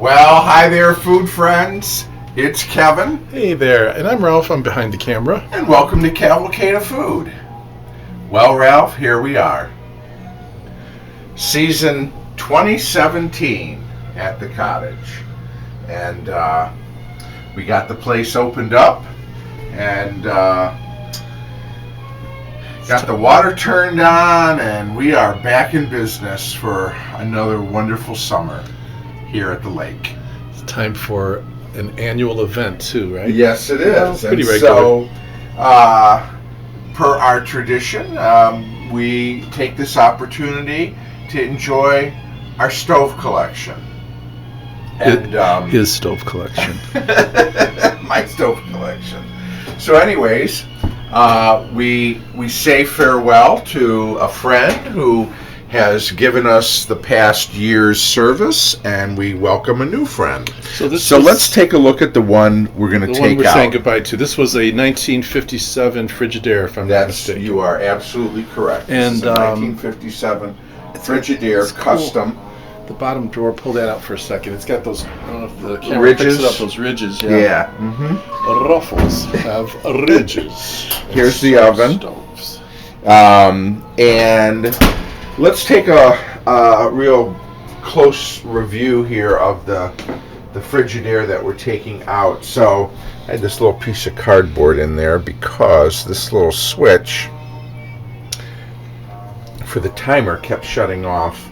Well, hi there, food friends. It's Kevin. Hey there, and I'm Ralph. I'm behind the camera. And welcome to Cavalcade of Food. Well, Ralph, here we are. Season 2017 at the cottage. And we got the place opened up and got the water turned on, and we are back in business for another wonderful summer here at the lake. It's time for an annual event too, right? Yes, it is. Pretty and regular. So, per our tradition, we take this opportunity to enjoy our stove collection. And his stove collection. My stove collection. So anyways, we say farewell to a friend who has given us the past year's service, and we welcome a new friend. So let's take a look at the one we're going to take out. The one we're saying goodbye to. This was a 1957 Frigidaire, if I'm not mistaken. You are absolutely correct. And this is a 1957 Frigidaire custom. Cool. The bottom drawer, pull that out for a second. It's got those, I don't know if the camera picks it up, those ridges. Yeah. Mm-hmm. Ruffles have ridges. Here's the oven. Stoves. And let's take a real close review here of the Frigidaire that we're taking out. So I had this little piece of cardboard in there because this little switch for the timer kept shutting off.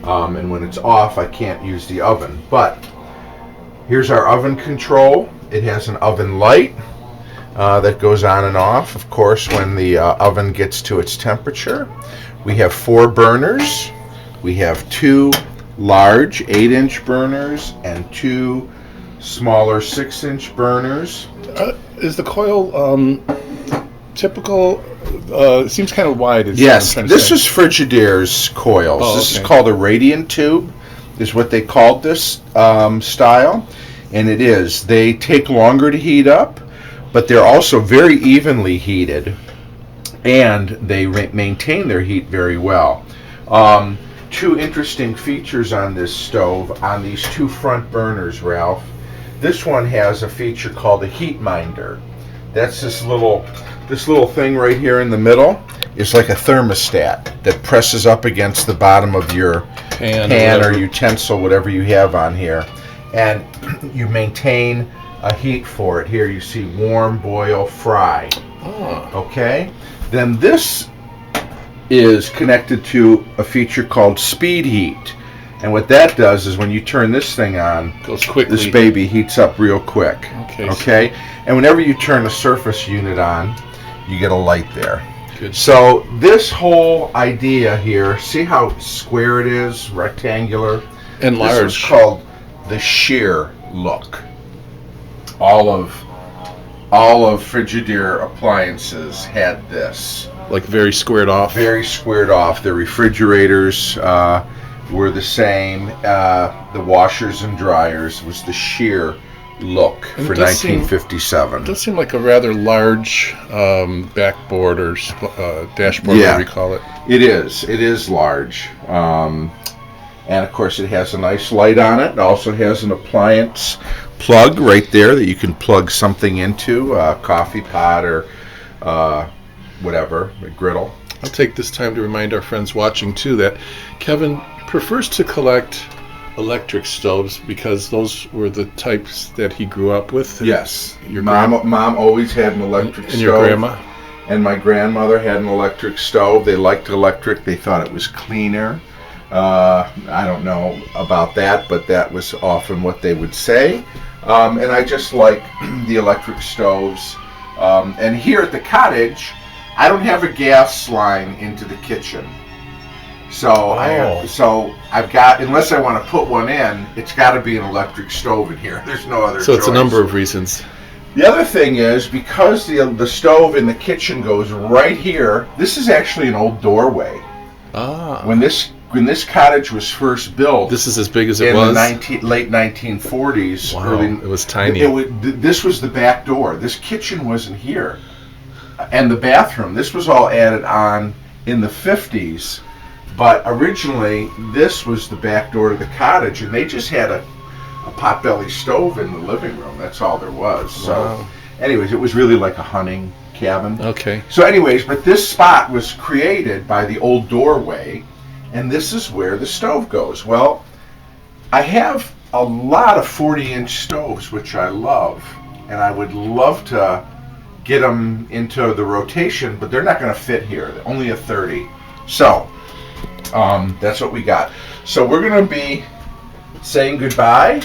And when it's off, I can't use the oven. But here's our oven control. It has an oven light that goes on and off, of course, when the oven gets to its temperature. We have 4 burners. We have 2 large 8-inch burners and 2 smaller 6-inch burners. Is the coil typical? It seems kind of wide. Yes, this is Frigidaire's coils. Oh, this is called a radiant tube, is what they called this style. And it is. They take longer to heat up, but they're also very evenly heated, and they maintain their heat very well. 2 interesting features on this stove, on these 2 front burners, Ralph. This one has a feature called a heat minder. That's this little thing right here in the middle. Is like a thermostat that presses up against the bottom of your pan or utensil, whatever you have on here, and you maintain a heat for it. Here you see warm, boil, fry. Okay. Then this is connected to a feature called speed heat. And what that does is when you turn this thing on, goes quickly. This baby heats up real quick. Okay. And whenever you turn the surface unit on, you get a light there. Good. So this whole idea here, see how square it is, rectangular? And large. This is called the sheer look. All of Frigidaire appliances had this. Like very squared off? Very squared off. The refrigerators were the same. The washers and dryers was the sheer look for 1957. It does seem like a rather large backboard or dashboard, whatever you call it. It is large. And of course it has a nice light on it. It also has an appliance plug right there that you can plug something into, a coffee pot or whatever, a griddle. I'll take this time to remind our friends watching too that Kevin prefers to collect electric stoves because those were the types that he grew up with. Yes. Your mom always had an electric stove. And your grandma? And my grandmother had an electric stove. They liked electric. They thought it was cleaner. I don't know about that, but that was often what they would say. And I just like the electric stoves. And here at the cottage, I don't have a gas line into the kitchen. So I've got, unless I want to put one in, it's got to be an electric stove in here. There's no other choice. So it's a number of reasons. The other thing is, because the stove in the kitchen goes right here, this is actually an old doorway. When this cottage was first built, this is as big as it was in the late 1940s. Wow, it was tiny. This was the back door. This kitchen wasn't here, and the bathroom. This was all added on in the 50s. But originally, this was the back door to the cottage, and they just had a a potbelly stove in the living room. That's all there was. So, Wow. anyways, it was really like a hunting cabin. Okay. So, anyways, but this spot was created by the old doorway, and this is where the stove goes. Well, I have a lot of 40-inch stoves, which I love, and I would love to get them into the rotation, but they're not going to fit here. They're only a 30. So, that's what we got. So we're going to be saying goodbye,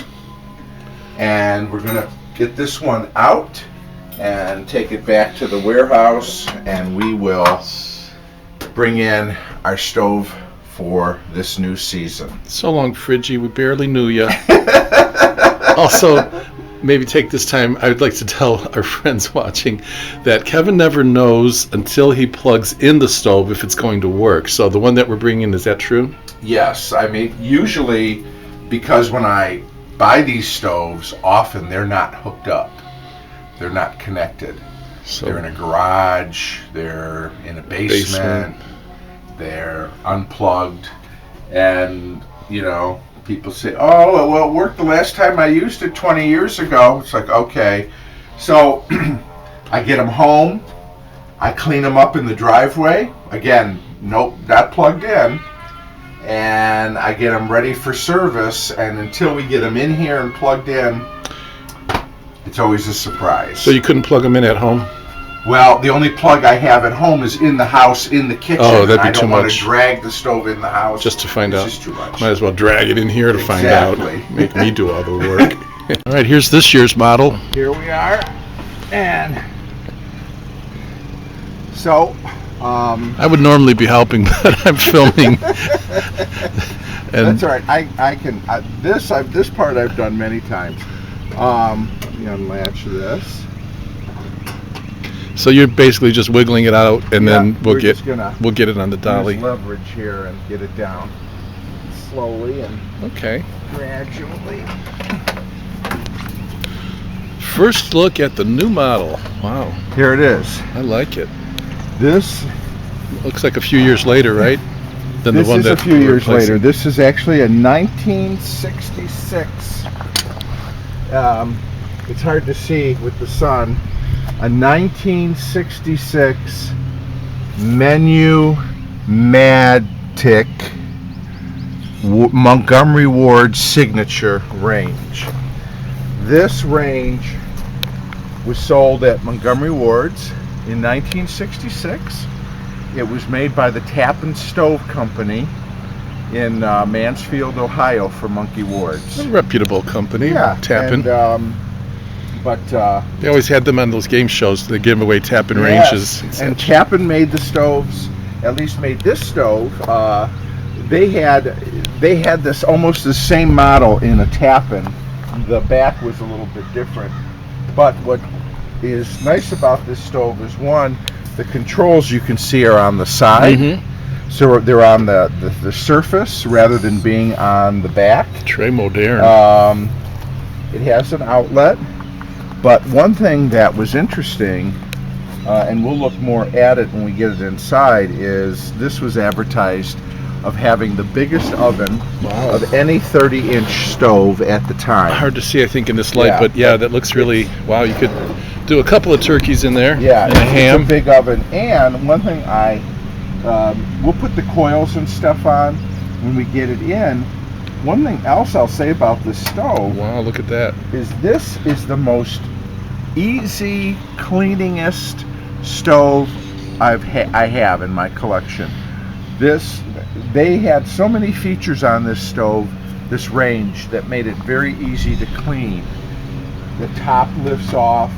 and we're going to get this one out and take it back to the warehouse, and we will bring in our stove for this new season. So long, Friggy. We barely knew you. Also, maybe take this time, I would like to tell our friends watching that Kevin never knows until he plugs in the stove if it's going to work. So the one that we're bringing, is that true? Yes, I mean, usually, because when I buy these stoves, often they're not hooked up. They're not connected. So They're in a garage, they're in a basement, they're unplugged, and, you know, people say, oh, well, it worked the last time I used it 20 years ago. It's like, okay. So I get them home. I clean them up in the driveway. Again, nope, not plugged in. And I get them ready for service. And until we get them in here and plugged in, it's always a surprise. you couldn't plug them in at home? Well, the only plug I have at home is in the house, in the kitchen. Oh, that'd be I too don't want much. to drag the stove in the house. Just to find out. It's just too much. Might as well drag it in here to find out. Exactly. Make me do all the work. All right, here's this year's model. Here we are, and so I would normally be helping, but I'm filming. that's all right. I can this part I've done many times. Let me unlatch this. So you're basically just wiggling it out, and then we'll we're get just gonna it on the dolly. use leverage here and get it down slowly and Okay. gradually. First look at the new model. Wow, Here it is. I like it. This Looks like a few years later, right? Than This the one is that a few we're years replacing. later. This is actually a 1966. It's hard to see with the sun. A 1966 Menu-Matic Montgomery Ward Signature range. This range was sold at Montgomery Ward's in 1966. It was made by the Tappan Stove Company in Mansfield, Ohio, for Monkey Wards. A reputable company. Yeah, Tappan. And, They always had them on those game shows. They give away Tappan ranges. and Tappan made the stoves. At least made this stove. They had this almost the same model in a Tappan. The back was a little bit different. But what is nice about this stove is, one, the controls you can see are on the side. Mm-hmm. So they're on the surface rather than being on the back. Très moderne. It has an outlet. But one thing that was interesting, and we'll look more at it when we get it inside, is this was advertised of having the biggest oven Wow. of any 30-inch stove at the time. Hard to see, I think, in this light, Yeah. but yeah, that looks really, wow, you could do a couple of turkeys in there. Yeah, And a ham. it's a big oven. And one thing we'll put the coils and stuff on when we get it in. One thing else I'll say about this stove Wow, look at that. is this is the most easy cleaningest stove I have in my collection. They had so many features on this stove, this range, that made it very easy to clean. The top lifts off,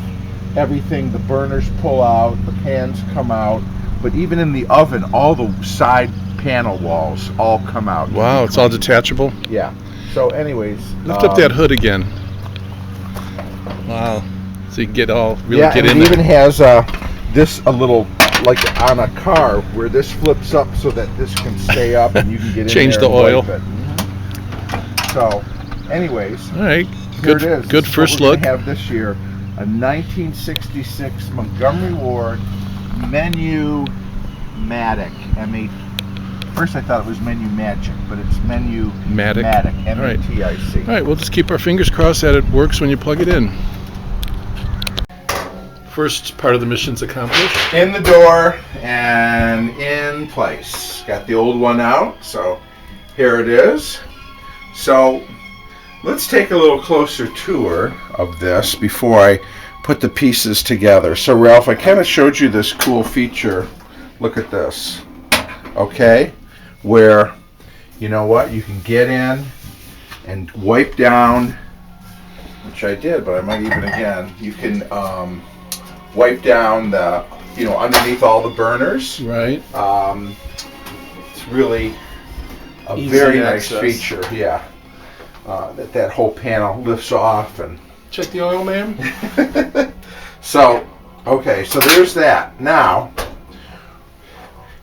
everything, the burners pull out, the pans come out, but even in the oven, all the side panel walls all come out. Wow, it's all detachable. Yeah. So anyways, Lift up that hood again. Wow. So you can get really yeah, get and in it there. even has a little, like on a car, where this flips up so that this can stay up and you can get in Change there the and oil. wipe it. So, anyways, All right. here Good, it is. good This is first what we're look. gonna have this year a 1966 Montgomery Ward Menu-Matic, first I thought it was Menu-Matic, but it's Matic. Menu-Matic, M-A-T-I-C. All right, we'll just keep our fingers crossed that it works when you plug it in. First part of the mission's accomplished. In the door and in place. Got the old one out, so here it is. So let's take a little closer tour of this before I put the pieces together. So Ralph, I kind of showed you this cool feature. Look at this. Okay? Where, you know what, you can get in and wipe down, which I did, but I might even again. You can wipe down the, underneath all the burners. Right. It's really a Easy very access. nice feature. Yeah. That whole panel lifts off and. Check the oil, ma'am. So, okay, so there's that. Now,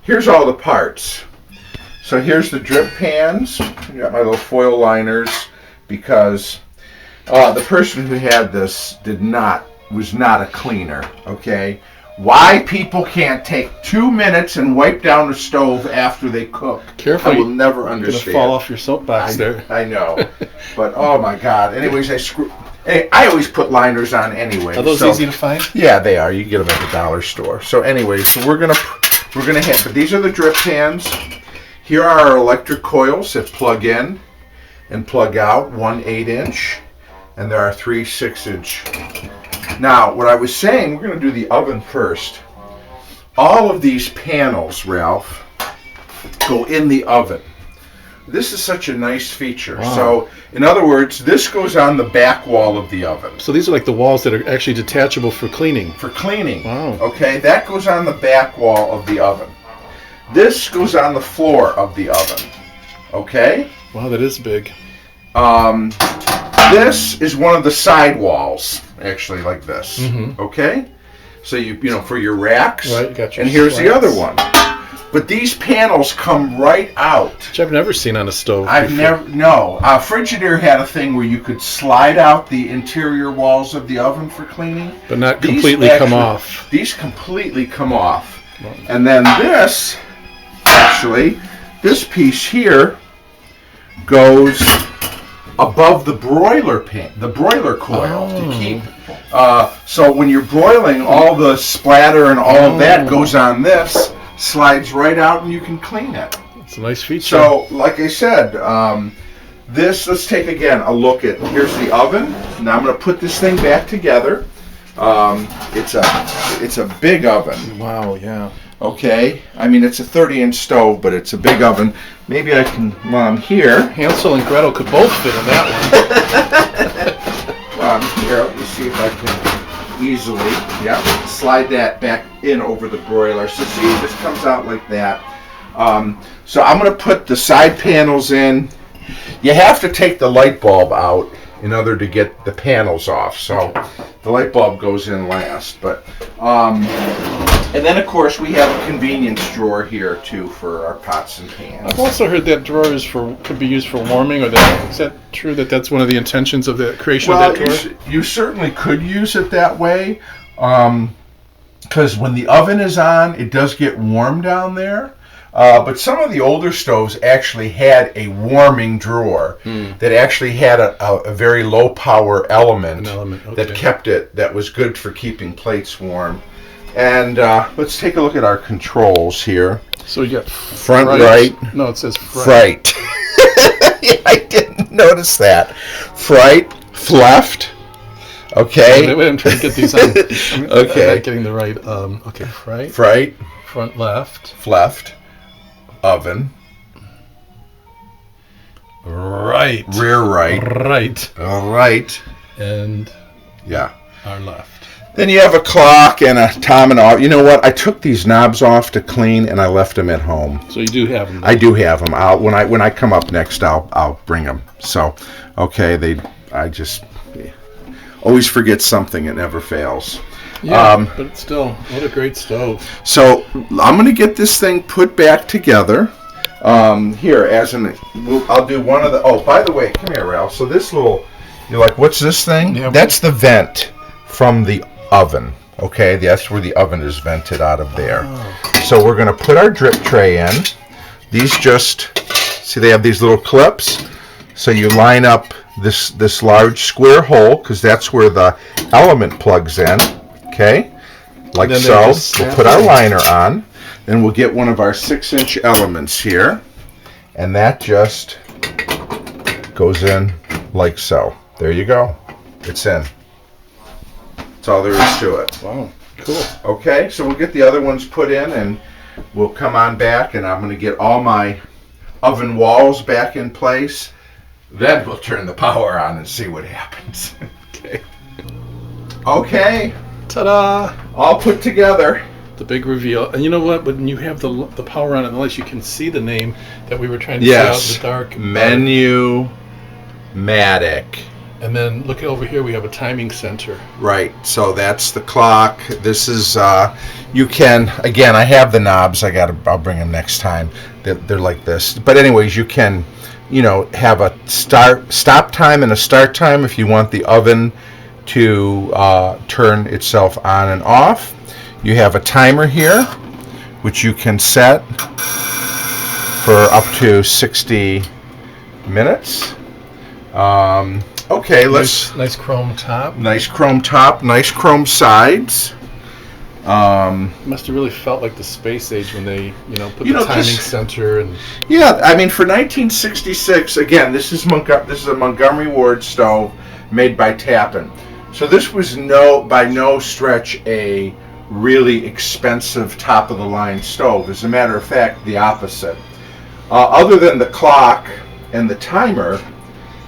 here's all the parts. So here's the drip pans. I got my little foil liners because the person who had this was not a cleaner, okay? Why people can't take 2 minutes and wipe down the stove after they cook, Careful, I will never You're understand. gonna fall off your soapbox there. I know, but oh my God. Anyways, I always put liners on anyway. Are those easy to find? Yeah, they are. You can get them at the dollar store. So anyway, so we're gonna have. But these are the drip pans. Here are our electric coils that plug in and plug out. 1 8-inch, and there are 3 6-inch. Now, what I was saying, we're gonna do the oven first. All of these panels, Ralph, go in the oven. This is such a nice feature. Wow. So, in other words, this goes on the back wall of the oven. So these are like the walls that are actually detachable for cleaning. For cleaning. Wow. Okay, that goes on the back wall of the oven. This goes on the floor of the oven. Okay? Wow, that is big. This is one of the side walls, actually, like this. Mhm. Okay? So for your racks. Right, you got your and here's the slats. other one. But these panels come right out. Which I've never seen on a stove I've before. never, no. Frigidaire had a thing where you could slide out the interior walls of the oven for cleaning. But not These completely come actually- off. These completely come off. And then this piece here goes above the broiler pan, the broiler coil to keep. So when you're broiling, all the splatter and all of that goes on this, slides right out, and you can clean it. It's a nice feature. So, like I said, let's take again a look at, here's the oven. Now I'm going to put this thing back together. It's a big oven. Wow, yeah. Okay, I mean it's a 30-inch stove, but it's a big oven. Maybe I can, while I'm here, Hansel and Gretel could both fit in that let me see if I can easily, slide that back in over the broiler. So see, this comes out like that. So I'm going to put the side panels in. You have to take the light bulb out in order to get the panels off. So the light bulb goes in last. But and then of course we have a convenience drawer here too for our pots and pans. I've also heard that drawer could be used for warming. Is that true? That's one of the intentions of the creation of that drawer? You certainly could use it that way, because when the oven is on, it does get warm down there. But some of the older stoves actually had a warming drawer that actually had a very low power element, that kept it, that was good for keeping plates warm. And let's take a look at our controls here. So you got front right. No, it says fright. Fright. Yeah, I didn't notice that. Fright, left. Okay. Wait, I'm trying to get these on. Okay. I'm not getting the right. Okay, fright. Fright. Front left. Left. Oven. Right. Rear right. Right. Right. And yeah, our left. Then you have a clock and a time and off. You know what? I took these knobs off to clean, and I left them at home. So you do have them. I do have them. When I come up next, I'll bring them. So, okay, I just always forget something. It never fails. Yeah, but still, what a great stove. So I'm going to get this thing put back together. Here, I'll do one of the. Oh, by the way, come here, Ralph. So this little, you're like, what's this thing? Yeah, that's the vent from the oven. Okay, that's where the oven is vented out of there. Oh. So we're going to put our drip tray in. these just, see they have these little clips. So you line up this large square hole, because that's where the element plugs in, okay? Like so. We'll put our liner on. Then we'll get one of our 6-inch elements here. And that just goes in like so. There you go. It's in. That's all there is to it. Wow, cool. Okay, so we'll get the other ones put in, and we'll come on back, and I'm going to get all my oven walls back in place. Then we'll turn the power on and see what happens. Okay. Okay. Ta-da! All put together. The big reveal. And you know what? When you have the power on, unless you can see the name that we were trying to see out in the dark. Menu-Matic. And then look over here, we have a timing center. Right, so that's the clock. This is, you can, again, I have the knobs. I'll bring them next time. They're like this. But anyways, you can, have a stop time and a start time if you want the oven to turn itself on and off. You have a timer here, which you can set for up to 60 minutes. Okay, let's... Nice chrome top. Nice chrome top, nice chrome sides. Must have really felt like the space age when they, put the timing center and... Yeah, I mean, for 1966, again, this is a Montgomery Ward stove made by Tappan. So this was by no stretch a really expensive top-of-the-line stove. As a matter of fact, the opposite. Other than the clock and the timer,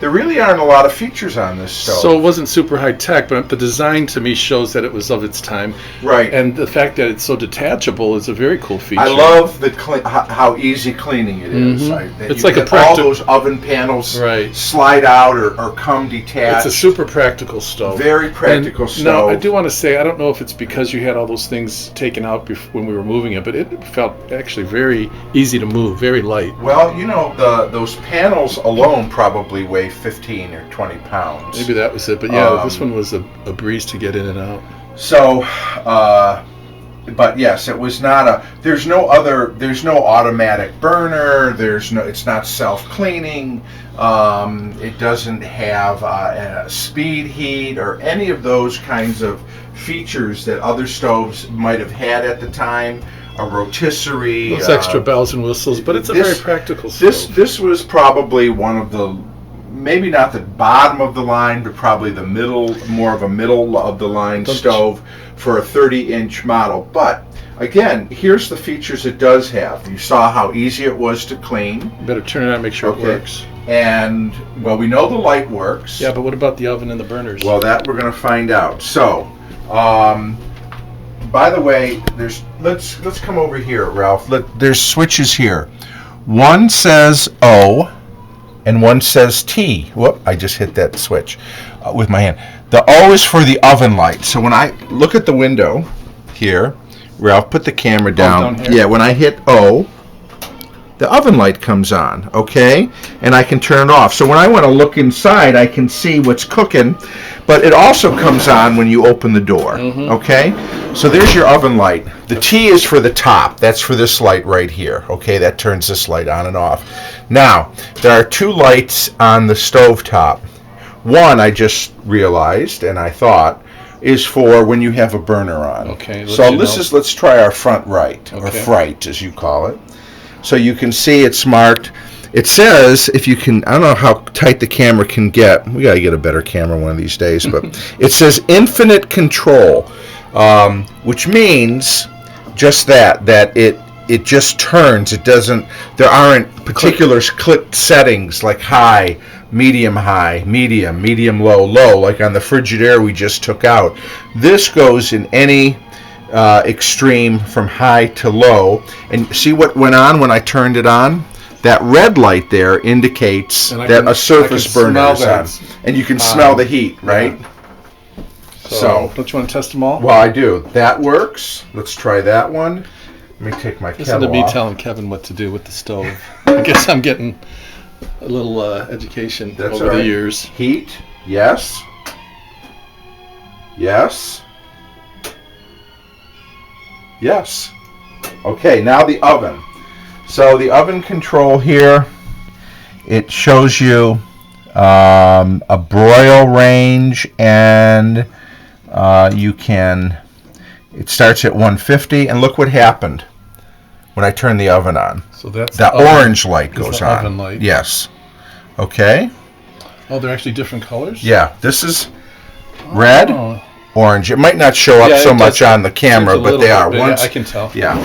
there really aren't a lot of features on this stove. So it wasn't super high tech, but the design to me shows that it was of its time. Right. And the fact that it's so detachable is a very cool feature. I love how easy cleaning it is. Mm-hmm. It's like all those oven panels slide out or come detached. It's a super practical stove. Very practical stove. No, I do want to say, I don't know if it's because you had all those things taken out when we were moving it, but it felt actually very easy to move, very light. Well, those panels alone probably weigh 15 or 20 pounds. Maybe that was it, but yeah, this one was a breeze to get in and out. So, but yes, it was not there's no automatic burner, it's not self-cleaning, it doesn't have a speed heat or any of those kinds of features that other stoves might have had at the time. A rotisserie. Those extra bells and whistles, but it's a very practical stove. This was probably one of the, maybe not the bottom of the line, but probably the more of a middle of the line stove for a 30-inch model. But again, here's the features it does have. You saw how easy it was to clean. You better turn it on and make sure it works. And, well, we know the light works. Yeah, but what about the oven and the burners? Well, that we're going to find out. So, by the way, let's come over here, Ralph. There's switches here. One says O, and one says T. Whoop! I just hit that switch with my hand. The O is for the oven light. So when I look at the window here, Ralph, put the camera down. Yeah, when I hit O, the oven light comes on, okay? And I can turn it off. So when I want to look inside, I can see what's cooking, but it also comes on when you open the door, okay? So there's your oven light. The T is for the top. That's for this light right here, okay? That turns this light on and off. Now, there are two lights on the stovetop. One, I just realized, and I thought, is for when you have a burner on. Okay. So let's try our front right, or fright as you call it. So you can see it's marked. It says, if you can, I don't know how tight the camera can get. We got to get a better camera one of these days. But it says infinite control, which means just that it just turns. It doesn't, there aren't particular clicked settings like high, medium, low, like on the Frigidaire we just took out. This goes in any extreme from high to low. And see what went on when I turned it on? That red light there indicates that a surface burner is on. And you can smell the heat, right? Yeah. So, don't you want to test them all? Well, I do. That works. Let's try that one. Let me take my kettle off. Listen to me telling Kevin what to do with the stove. I guess I'm getting a little education over the years. Heat, yes. Yes. Yes. Okay, now the oven. So the oven control here, it shows you a broil range, and it starts at 150, and look what happened when I turn the oven on. So that's the orange light goes the on. Oven light. Yes. Okay. Oh, they're actually different colors? Yeah, this is red, orange. It might not show up Yeah, so it much does. on the camera, Seems a but they little are. bit, yeah, I can tell. Yeah.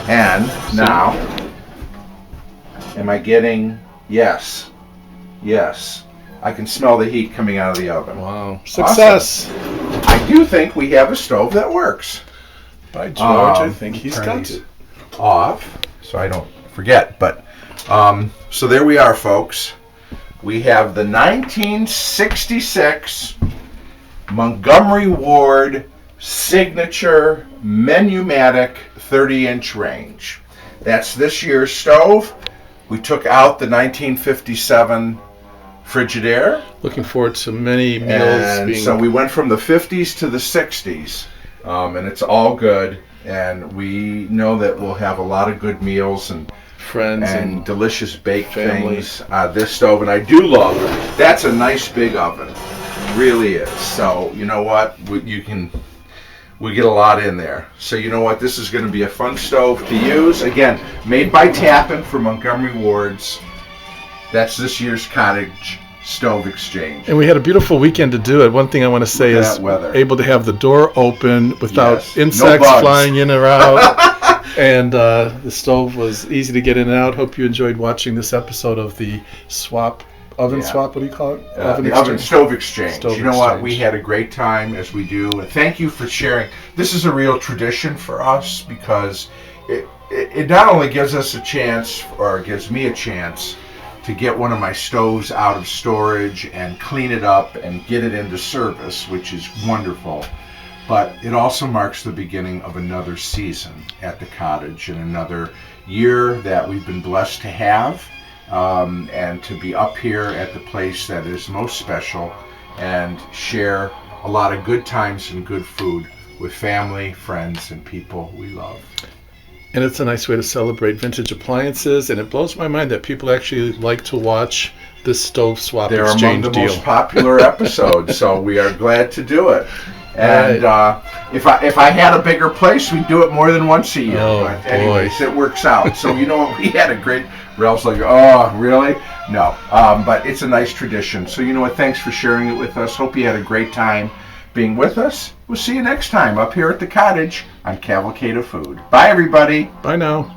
And now, am I getting? Yes. Yes. I can smell the heat coming out of the oven. Wow. Success. Awesome. I do think we have a stove that works. By George, I think he's got it. Off, so I don't forget. But so there we are, folks. We have the 1966 Montgomery Ward Signature Menu-Matic 30-inch range. That's this year's stove. We took out the 1957 Frigidaire. Looking forward to many meals. And so we went from the 50s to the 60s, and it's all good. And we know that we'll have a lot of good meals and friends and delicious baked family. things. This stove, and I do love it. That's a nice big oven, really is. So you know what, we get a lot in there. So you know what, this is going to be a fun stove to use. Again, made by Tappan for Montgomery Wards. That's this year's cottage stove exchange. And we had a beautiful weekend to do it. One thing I want to say Look at is that weather. able to have the door open without Yes. No insects bugs. flying in or out. And the stove was easy to get in and out. Hope you enjoyed watching this episode of the oven swap. What do you call it? The oven stove exchange. Stove You know what? exchange. We had a great time, as we do. And thank you for sharing. This is a real tradition for us, because it not only gives us a chance, or gives me a chance, to get one of my stoves out of storage and clean it up and get it into service, which is wonderful. But it also marks the beginning of another season at the cottage, and another year that we've been blessed to have, and to be up here at the place that is most special and share a lot of good times and good food with family, friends, and people we love. And it's a nice way to celebrate vintage appliances. And it blows my mind that people actually like to watch this stove swap They're among exchange the deal. most popular episodes, so we are glad to do it. And if I had a bigger place, we'd do it more than once a year. Oh, but anyways, boy. it works out. So you know what? We had a great. Ralph's like, oh, really? No, but it's a nice tradition. So you know what? Thanks for sharing it with us. Hope you had a great time being with us. We'll see you next time up here at the cottage on Cavalcade of Food. Bye, everybody. Bye now.